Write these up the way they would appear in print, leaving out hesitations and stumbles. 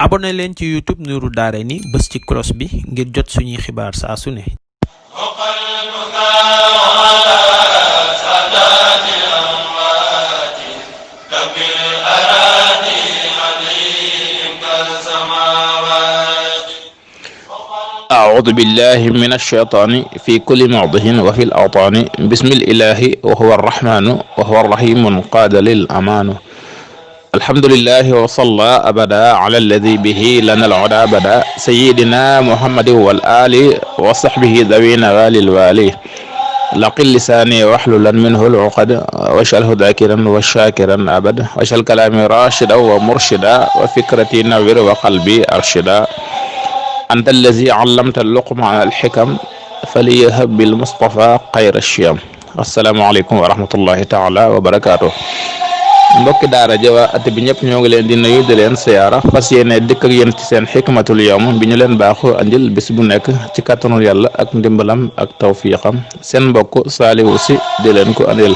abonné leen ci YouTube Nourou Dareyni bës ci cloche bi ngir jot suñuy xibaar saa su ne. أعوذ بالله من الشيطان في كل موضع وفي الأوطان بسم الإله وهو الرحمن وهو الرحيم قاد للأمان الحمد لله وصلى أبدا على الذي به لنا العدا بدا سيدنا محمد والآل وصحبه ذوي نوال الوالي لقل لساني واحللا منه العقد واجعله ذاكرا وشاكرا أبدا واجعل كلامي راشدا ومرشدا وفكرتي نوير وقلبي أرشدا أنت الذي علمت اللقمة الحكم فليهب بالمصطفى خير الشيم السلام عليكم ورحمة الله تعالى وبركاته mbokki daara jawa at bi ñëpp ñoo ngi leen di nuyu di leen siyaara fas yéene dikk ak yéen ci seen xikmatul yawm bi ñu leen baaxu andil bis bu nekk ci kàttanul yàlla ak ndimbalam ak tawfiqam seen mbokk Saliou si di leen ko andil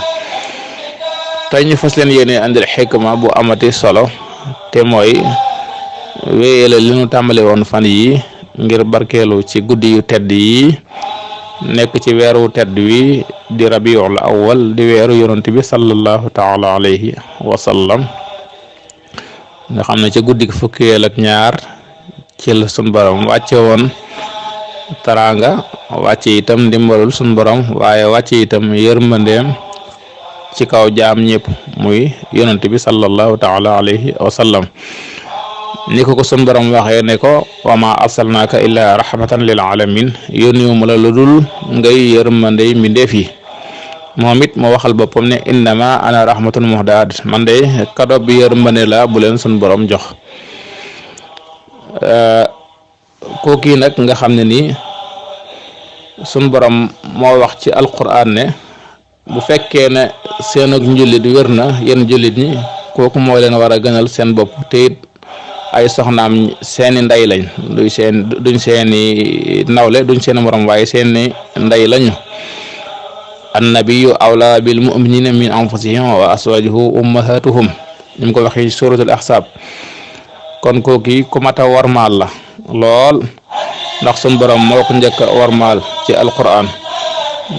tey ñu fas leen yéene andil xikma bu amati solo te mooy wéyale li ñu tàmbale woon fan yi ngir barkeelu ci guddi yu tedd yi nekk ci weeru tedd wi di rabiul awwal di weeru yonent bi sallallahu taala alayhi wa sallam nga xam ne ci guddi fukkeel ak ñaar ci la sun borom wàcce woon taranga wàcce itam ndimbalul sun borom waaye wàcce itam yërmandeem ci kaw jaam ñëpp muy yonent bi sallallahu taala alayhi wa sallam ni ko sun borom waxee ne ko wa ma arsalnaaka illaa rahmatan lil alamin yónniwuma la lu dul ngay yërmandey mbindeef yi moom it mu waxal boppam ne innama ana rahmatun muhdaad man de kado bi yërmande la bu leen sun borom jox kooki nag nga xam ne nii sun borom moo wax ci alquran ne bu fekkee ne seen ak njullit wér na yéen jullit ñi kooku moo leen war a gënal seen bopp te it ay soxnaam seeni ndey lañ duñ seeni nawle duñ seeni morom waaye seeni ndey lañu annabiyu awla bil muminina min anfusihim wa aswajuhu ummahatuhum ñu ko waxee suratul ahzab kon kooki ku mata warmaal la lool ndax sun borom moo ko njëkk a warmaal ci alquran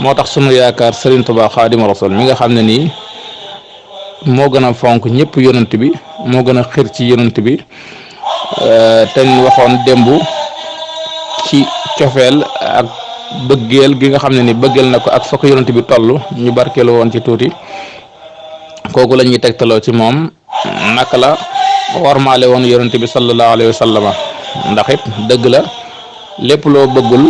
moo tax sunu yaakaar Serigne Touba Xaadimu Rasul mi nga xam ne nii moo gën a fonk ñëpp yonent bi moo gën a xir ci yonent bi teñ waxoon démb ci cofeel ak bëggeel gi nga xam ne ni bëggeel na ko ak fokk yonent bi toll ñu barkeelu woon ci tuuti kooku la ñuy tegtaloo ci moom naka la warmaale woon yonent bi sallallahu alayhi wa sallam ndax it dëgg la lépp loo bëggul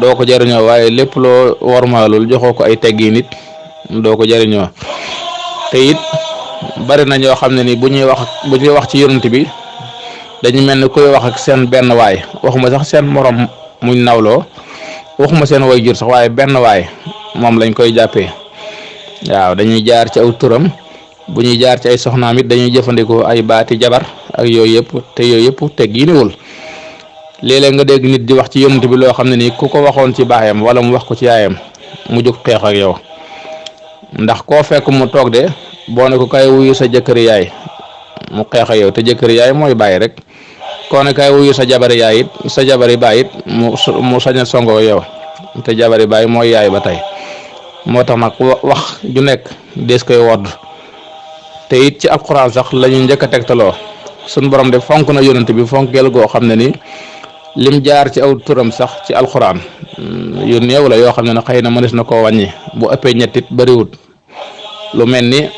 doo ko jariñoo waaye lépp loo warmaalul joxoo ko ay teggi nit doo ko jariñoo te it bari na ñoo xam ne ni bu ñuy wax ci yonent bi dañu mel ni koy wax ak seen benn waay waxuma sax seen morom muñ nawloo waxuma seen way jur sax waaye benn waay moom lañ koy jàppee waaw dañuy jaar ci aw turam bu ñuy jaar ci ay soxnaam it dañuy jëfandikoo ay baati jabar ak yooyu yëpp te yooyu yëpp teg yi niwul léeg-léeg nga dégg nit di wax ci yonent bi loo xam ne nii ku ko waxoon ci baayam wala mu wax ko ci yaayam mu jóg xeex ak yow ndax koo fekk mu toog de boo ne ko kay wuyu sa jëkkëri yaay mu xeex ak yow te jëkkëri yaay mooy bàyyi rek koo ne kay wuyu sa jabari yaay it sa jabari baay it mu sañ a songoo yow te jabari baay mooy yaay ba tey moo tax nag wax ju nekk dees koy wodd te it ci alquran sax la ñu njëkk a tegtaloo sun borom de fonk na yonent bi fonkeel goo xam ne ni lim jaar ci aw turam sax ci alquran yu néew la yoo xam ne ne xëy na mënees na koo wàññi bu ëppee ñettit bariwut lu mel ni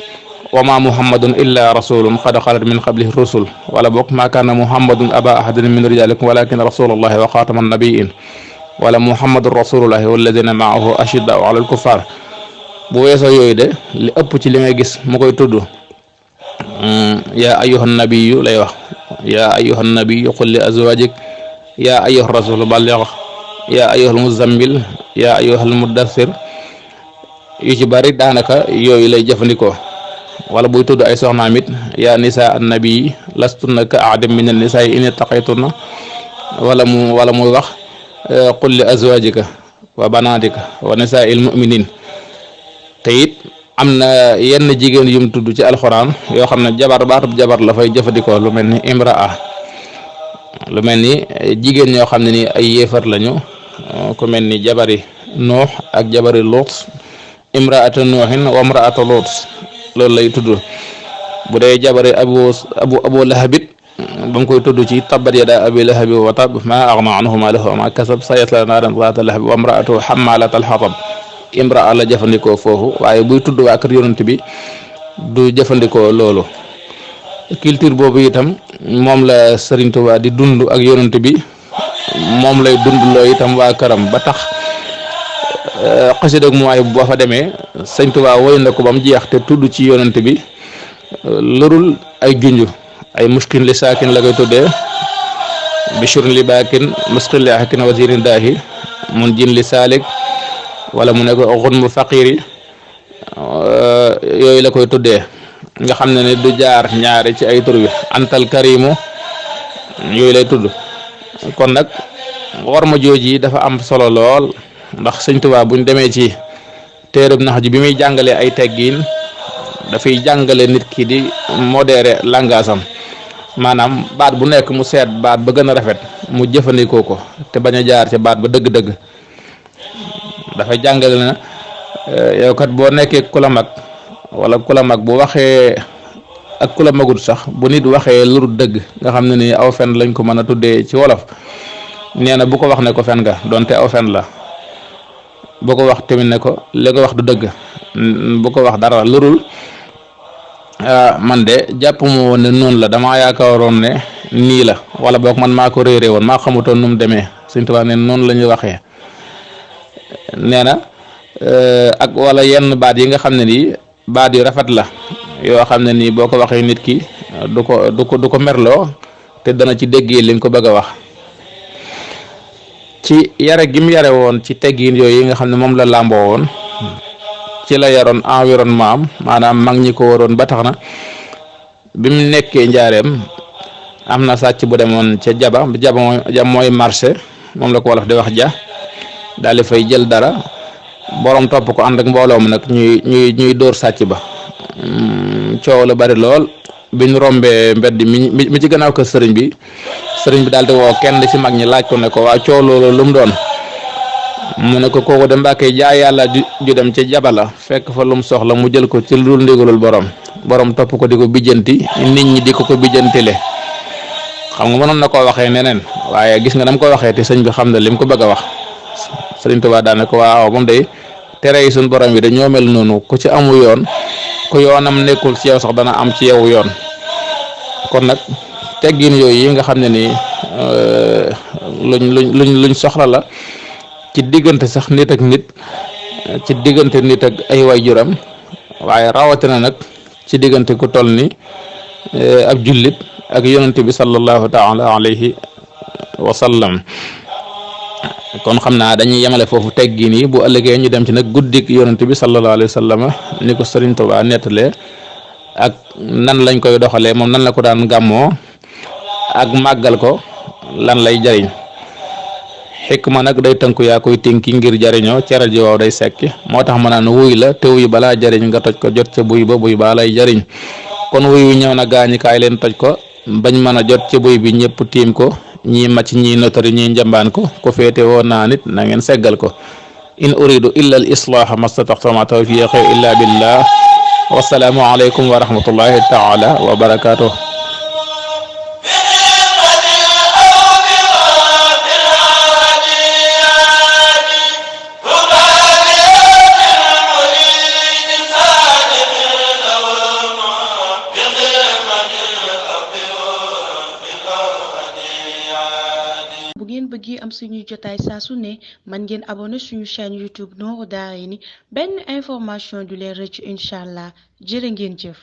wa ma muhammadun illa rasulun qad xalat min qablihi rusul wala boog ma kaana muhammadun aba ahadin min rijalikum walakin rasulullahi wa xaatama nabiyin wala muhammadun rasulullahi walladina maahu ashiddaau ala alkuffar bu weesoo yooyu de li ëpp ci li ngay gis mu koy tudd yaa ayyuhan nabiyyu lay wax yaa ayyuhan nabiyyu qul li azwajik yaa ayyuhar rasul balligh yaa ayyuhal muzammil yaa ayyuhal muddathir yu ci bari daanaka yooyu lay jëfandikoo wala buy tudd ay soxnaam it yaa nisa annabi lastunna ka ahadim min annisaai in ittaqaytunna wala muy wax qul li azwajika wa banatika wa nisaa'il mu'minin te it am na yenn jigéen yum tudd ci alxuraan yoo xam ne jabar baatub jabar la fay jëfandikoo lu mel ni imraa lu mel ni jigéen ñoo xam ne ni ay yéefar lañu ku mel ni jabari nuux ak jabari luut imraatu nuuhin wa imraatu luut loolu lay tudd. bu dee jabari abu lahabit ba mu koy tudd ci tabbat yada abi lahabi wa tab ma aghna anhu maaluhu wa ma kasab sayasla naaran zaata lahab wa imraatu hammalatal hatab imraa la jëfandikoo foofu waaye buy tudd waa kër yonent bi du jëfandikoo loolu. culture boobu itam moom la Sëriñ Tuubaa di dund ak yonent bi moom lay dund loo itam waa këram ba tax xasida ak mooy boo fa demee Sëriñ Tuubaa woy na ko ba mu jeex te tudd ci yonent bi lërul ay junj ay mushkin li saakin la koy tuddee bishurun li baakin musqin li hakin wasirin daahi mun jin li saalik wala mu ne ko xunmu faqiri yooyu la koy tuddee nga xam ne du jaar ñaari ci ay tur wi antal karimu yooyu lay tudd. kon nag worma jooji dafa am solo lool ndax Sëñ Tuubaa buñ demee ci téereb nax ji bi muy jàngalee ay teggiin dafay jàngale nit ki di modéré langage am maanaam baat bu nekk mu seet baat ba gën a rafet mu jëfandikoo ko te bañ a jaar ci baat ba dëgg-dëgg. dafay jàngale na yow kat boo nekkee ku la mag wala ku la mag bu waxee ak ku la magul sax bu nit waxee lu dëgg nga xam ne ni aw fen lañ ko mën a tuddee ci wolof nee na bu ko wax ne ko fen nga donte aw fen la bu ko wax tamit ne ko li nga wax du dëgg bu ko wax dara lurul man de jàpp mu woon ne noonu la damaa yaakaaroon ne nii la wala boog man maa ko réeré woon maa xamutoon nu mu demee Sëñ Tuubaa ne noonu la ñuy waxee. nee na ak wala yenn baat yi nga xam ne nii baat yu rafet la yoo xam ne nii boo ko waxee nit ki du ko merloo te dana ci déggee li nga ko bëgg a wax. ci yare gi mu yare woon ci teggiin yooyu yi nga xam ne moom la làmboo woon ci la yaroon environnement am maanaam mag ñi ko waroon ba tax na bi mu nekkee njaareem am na sàcc bu demoon ca jaba mooy marché moom la ko wolof di wax ja daal di fay jël dara borom topp ko ànd ak mbooloom nag ñuy dóor sàcc ba coow la bari lool biñ rombee mbedd mi ci gannaaw kër sëriñ bi daal di woo kenn ci mag ñi laaj ko ne ko waa coow loolu lu mu doon mu ne ko kooku de Mbàkke jaay yàlla ju dem ca jabala fekk fa lu mu soxla mu jël ko ci lu dul ndigalul borom topp ko di ko bijjanti nit ñi di ko bijjantile xam nga mënoon na koo waxee neneen waaye gis nga nam ko waxee te sëñ bi xam na lim ko bëgg a wax. Sëriñ Tuubaa daane ko waaw moom day tere yi suñ borom bi dañoo mel noonu ku ci amu yoon ku yoonam nekkul ci yow sax dana am ci yow yoon. kon nag teggin yooyu yi nga xam ne nii luñ soxla la ci diggante sax nit ak nit ci diggante nit ak ay waajuram waaye rawatina nag ci diggante ku toll ni ab jullit ak yonent bi sallallahu taala alayhi wa sallam. kon xam naa dañuy yemale foofu teggin yi bu ëllëgee ñu dem ci nag guddik yonent bi sallallahu alayhi wa sallam ni ko Sëriñ Tuubaa nettalee ak nan lañ koy doxalee moom nan la ko daan gàmmoo ak màggal ko lan lay jariñ. Hikma nag day tënku yaa koy tinki ngir jariñoo cere ji waaw day sekki moo tax ma naan wuy la te wuy balaa jariñ nga toj ko jot ca buy ba buy baa lay jariñ. kon wuy wi ñëw na gaañi kaay leen toj ko bañ mën a jot ci buy bi ñëpp tiim ko ñii màcc ñii notari ñii njambaan ko féete woo naa nit na ngeen seggal ko. in uridu illa al islaha mastataxta ma tawfiqi illa billah wasalaamu aleykum wa rahmatullahi taala wa barakatuh. bu ngeen bëggee am suñuy jotaay saa su ne man ngeen abonné suñu chaîne YouTube Nourou Dareyni benn information du leen rëcc incha allah jërë ngeen jëf.